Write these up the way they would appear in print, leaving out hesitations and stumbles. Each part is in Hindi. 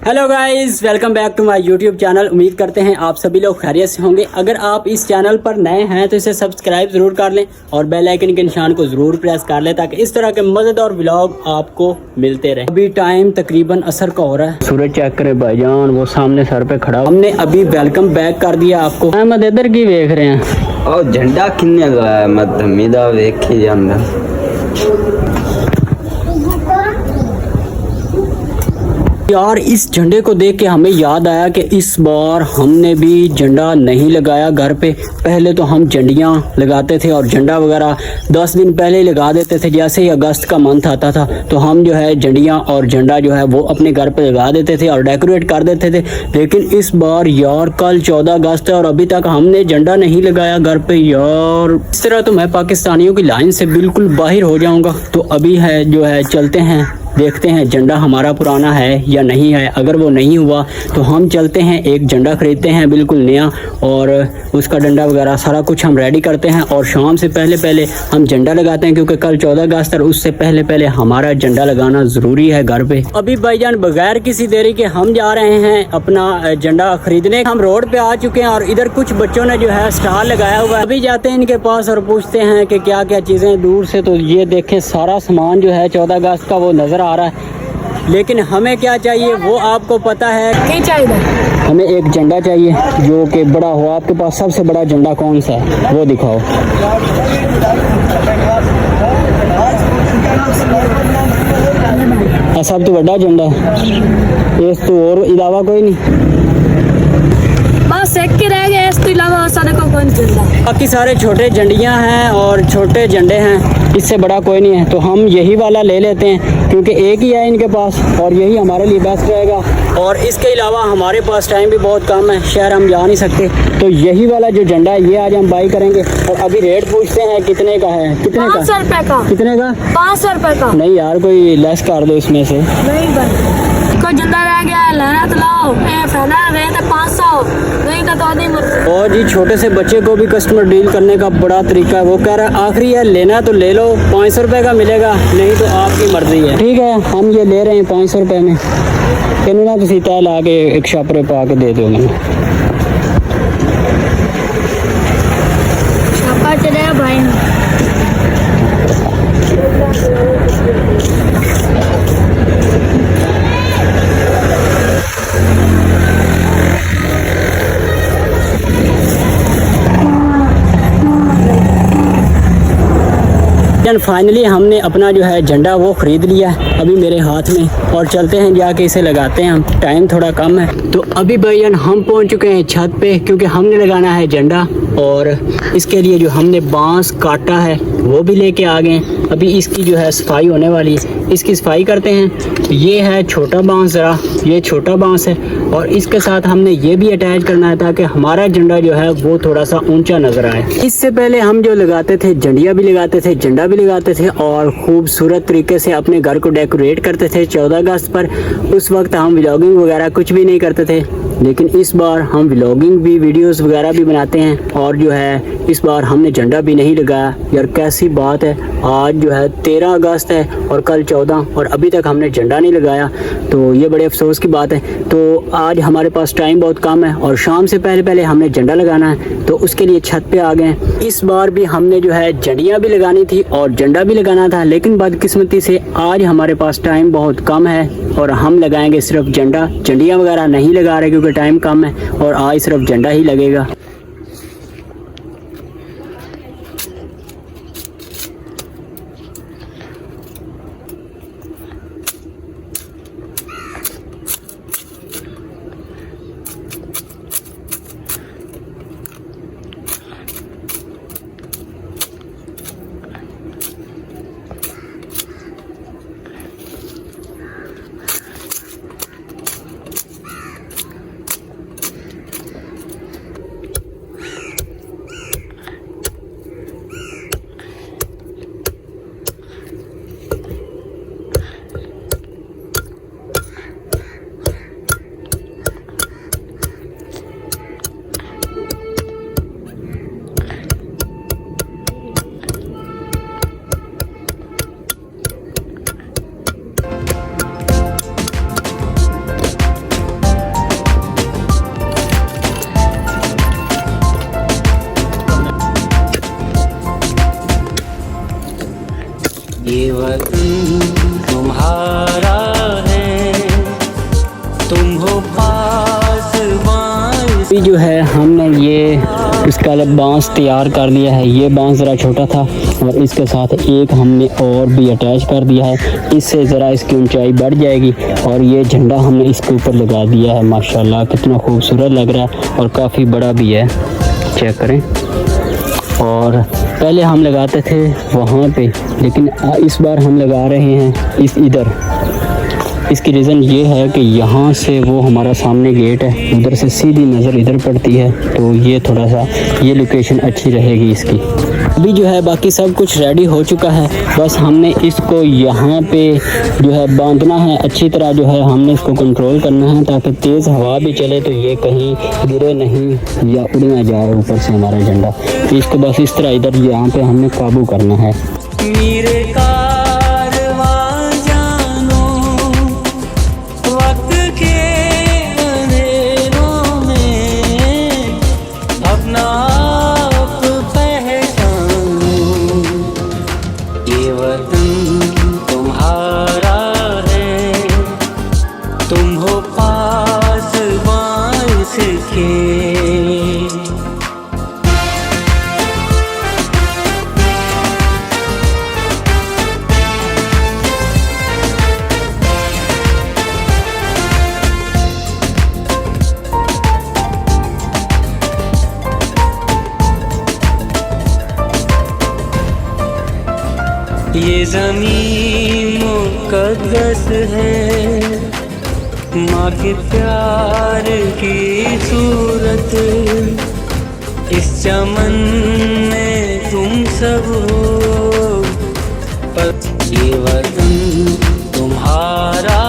Hello guys, welcome back to my YouTube channel. उम्मीद करते हैं आप सभी लोग खैरियत से होंगे। अगर आप इस चैनल पर नए हैं तो इसे सब्सक्राइब जरूर कर लें और बेल आइकन के निशान को जरूर प्रेस कर लें ताकि इस तरह के मजेदार व्लॉग आपको मिलते रहे। अभी टाइम तकरीबन असर का हो रहा है। सूरज चेक करे भाईजान, वो सामने सर पे खड़ा। हमने अभी वेलकम बैक कर दिया आपको। अहमद इधर की देख रहे हैं और झंडा किन्ने लाया मदमीदा वेखी जांदा। यार, इस झंडे को देख के हमें याद आया कि इस बार हमने भी झंडा नहीं लगाया घर पे। पहले तो हम झंडियाँ लगाते थे और झंडा वगैरह 10 दिन पहले ही लगा देते थे। जैसे ही अगस्त का मंथ आता था तो हम जो है झंडियाँ और झंडा जो है वो अपने घर पे लगा देते थे और डेकोरेट कर देते थे। लेकिन इस बार यार कल 14 अगस्त है और अभी तक हमने झंडा नहीं लगाया घर पे। यार इस तरह तो मैं पाकिस्तानियों की लाइन से बिल्कुल बाहर हो जाऊँगा। तो अभी है जो है चलते हैं, देखते हैं झंडा हमारा पुराना है या नहीं है। अगर वो नहीं हुआ तो हम चलते हैं, एक झंडा खरीदते हैं बिल्कुल नया और उसका डंडा वगैरह सारा कुछ हम रेडी करते हैं और शाम से पहले पहले हम झंडा लगाते हैं क्योंकि कल 14 अगस्त है। उससे पहले पहले हमारा झंडा लगाना ज़रूरी है घर पे। अभी भाईजान बगैर किसी देरी के हम जा रहे हैं अपना झंडा खरीदने। हम रोड पे आ चुके हैं और इधर कुछ बच्चों ने जो है स्टॉल लगाया हुआ है। अभी जाते हैं इनके पास और पूछते हैं कि क्या क्या चीज़ें दूर से। तो ये देखें सारा सामान जो है 14 अगस्त का वो नज़र आ रहा है। लेकिन हमें क्या चाहिए वो आपको पता है। क्या चाहिए? हमें एक झंडा चाहिए जो कि बड़ा हो। आपके पास सबसे बड़ा झंडा कौन सा है वो दिखाओ। सब तो बड़ा झंडा है, इस तो और इलावा कोई नहीं। बस एक ही रह गया, इसके अलावा सारे को कौन झंडा। बाकी सारे छोटे झंडियाँ हैं और छोटे झंडे हैं, इससे बड़ा कोई नहीं है। तो हम यही वाला ले लेते हैं क्योंकि एक ही है इनके पास और यही हमारे लिए बेस्ट रहेगा। और इसके अलावा हमारे पास टाइम भी बहुत कम है, शहर हम जा नहीं सकते। तो यही वाला जो झंडा है ये आज हम बाई करेंगे। और अभी रेट पूछते हैं कितने का है। कितने का? 500 रुपए का। कितने का? 500 रुपए का। नहीं यार, कोई लेस कर दो इसमें से। नहीं भाई, कोई झंडा रह गया लेना तो लाओ। फैला रहे थे 500, नहीं तो आधी मत। और जी छोटे से बच्चे को भी कस्टमर डील करने का बड़ा तरीका है। वो कह रहा है आखिरी है, लेना तो ले लो, 500 रुपये का मिलेगा, नहीं तो आपकी मर्जी है। ठीक है, हम ये ले रहे हैं 500 रुपये में। कहने ना तुम तय ला के एक छापरे पा के दे दो मैंने। छापा चले भाई। फाइनली हमने अपना जो है झंडा वो ख़रीद लिया अभी मेरे हाथ में और चलते हैं जाके इसे लगाते हैं। हम टाइम थोड़ा कम है। तो अभी भैया हम पहुंच चुके हैं छत पे क्योंकि हमने लगाना है झंडा और इसके लिए जो हमने बांस काटा है वो भी लेके आ गए। अभी इसकी जो है सफाई होने वाली है, इसकी सफाई करते हैं। ये है छोटा बांस, ज़रा ये छोटा बांस है और इसके साथ हमने ये भी अटैच करना है ताकि हमारा झंडा जो है वो थोड़ा सा ऊंचा नजर आए। इससे पहले हम जो लगाते थे झंडियाँ भी लगाते थे, झंडा भी लगाते थे और खूबसूरत तरीके से अपने घर को डेकोरेट करते थे 14 अगस्त पर। उस वक्त हम व्लॉगिंग वगैरह कुछ भी नहीं करते थे, लेकिन इस बार हम व्लॉगिंग भी, वीडियोस वगैरह भी बनाते हैं और जो है इस बार हमने झंडा भी नहीं लगाया। यार कैसी बात है, आज जो है 13 अगस्त है और कल 14 और अभी तक हमने झंडा नहीं लगाया। तो ये बड़े अफसोस की बात है। तो आज हमारे पास टाइम बहुत कम है और शाम से पहले पहले हमने झंडा लगाना है, तो उसके लिए छत पे आ गए। इस बार भी हमने जो है झंडियाँ भी लगानी थी और झंडा भी लगाना था, लेकिन बदकिस्मती से आज हमारे पास टाइम बहुत कम है और हम लगाएंगे सिर्फ झंडा। झंडियाँ वगैरह नहीं लगा रहे क्योंकि टाइम कम है और आज सिर्फ झंडा ही लगेगा। अभी जो है हमने ये इसका बांस तैयार कर लिया है। ये बांस ज़रा छोटा था और इसके साथ एक हमने और भी अटैच कर दिया है। इससे ज़रा इसकी ऊंचाई बढ़ जाएगी और ये झंडा हमने इसके ऊपर लगा दिया है। माशाल्लाह कितना खूबसूरत लग रहा है और काफ़ी बड़ा भी है, चेक करें। और पहले हम लगाते थे वहाँ पे, लेकिन इस बार हम लगा रहे हैं इधर। इसकी रीज़न ये है कि यहाँ से वो हमारा सामने गेट है, उधर से सीधी नज़र इधर पड़ती है, तो ये थोड़ा सा ये लोकेशन अच्छी रहेगी इसकी। अभी जो है बाकी सब कुछ रेडी हो चुका है, बस हमने इसको यहाँ पे जो है बांधना है अच्छी तरह। जो है हमने इसको कंट्रोल करना है ताकि तेज़ हवा भी चले तो ये कहीं गिरे नहीं या उड़ ना जाए ऊपर से हमारा झंडा। तो इसको बस इस तरह इधर यहाँ पे हमने काबू करना है। मेरे कारवां जानो वक्त के अंधेरों में अपना आप पहचानो, ये वतन तुम्हारा है, तुम हो पास बांस के। ये ज़मीन मुक़द्दस है, माँ के प्यार की सूरत, इस चमन में तुम सब हो, पर ये वतन तुम्हारा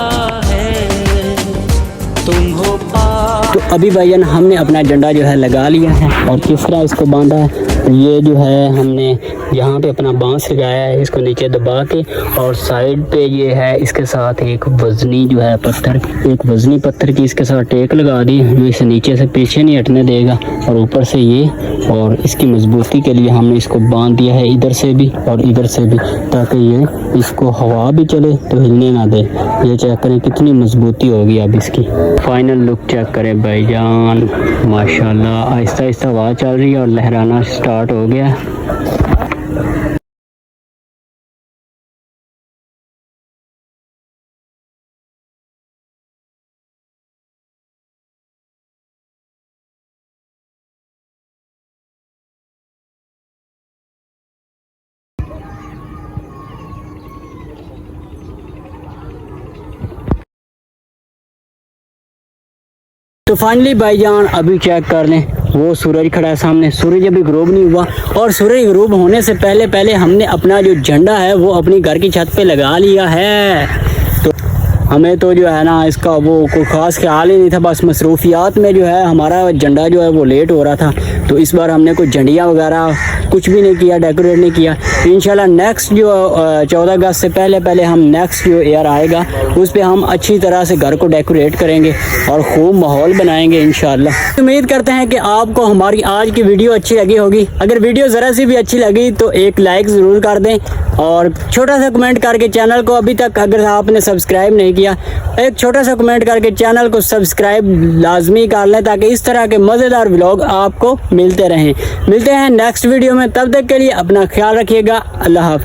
है, तुम हो पास। तो अभी भाईजान हमने अपना झंडा जो है लगा लिया है और किस तरह इसको बांधा है। ये जो है हमने यहाँ पे अपना बांस लगाया है, इसको नीचे दबा के, और साइड पे ये है इसके साथ एक वजनी जो है पत्थर, एक वजनी पत्थर की इसके साथ टेक लगा दी जो इसे नीचे से पीछे नहीं हटने देगा, और ऊपर से ये, और इसकी मजबूती के लिए हमने इसको बांध दिया है इधर से भी और इधर से भी, ताकि ये इसको हवा भी चले तो हिलने ना दे। ये चेक करें कितनी मजबूती होगी अब इसकी। फाइनल लुक चेक करें भाईजान, माशाल्लाह आहिस्ता आहिस्ता हवा चल रही है और लहराना स्टार्ट हो गया। तो फाइनली भाईजान अभी चेक कर लें, वो सूरज खड़ा है सामने, सूरज अभी ग्रूब नहीं हुआ, और सूरज ग्रूब होने से पहले पहले हमने अपना जो झंडा है वो अपनी घर की छत पे लगा लिया है। तो हमें तो जो है ना इसका वो कोई ख़ास ख्याल ही नहीं था, बस मसरूफियात में जो है हमारा झंडा जो है वो लेट हो रहा था, तो इस बार हमने कोई झंडियाँ वगैरह कुछ भी नहीं किया, डेकोरेट नहीं किया। इंशाल्लाह नेक्स्ट जो 14 अगस्त से पहले पहले हम नेक्स्ट जो ईयर आएगा उस पर हम अच्छी तरह से घर को डेकोरेट करेंगे और खूब माहौल बनाएंगे इंशाल्लाह। उम्मीद करते हैं कि आपको हमारी आज की वीडियो अच्छी लगी होगी। अगर वीडियो ज़रा सी भी अच्छी लगी तो एक लाइक ज़रूर कर दें और छोटा सा कमेंट करके चैनल को अभी तक अगर आपने सब्सक्राइब नहीं किया, एक छोटा सा कमेंट करके चैनल को सब्सक्राइब लाजमी कर लें ताकि इस तरह के मज़ेदार व्लॉग आपको मिलते रहें। मिलते हैं नेक्स्ट वीडियो में, तब तक के लिए अपना ख्याल रखिएगा। अल्लाह हाफ़िज़।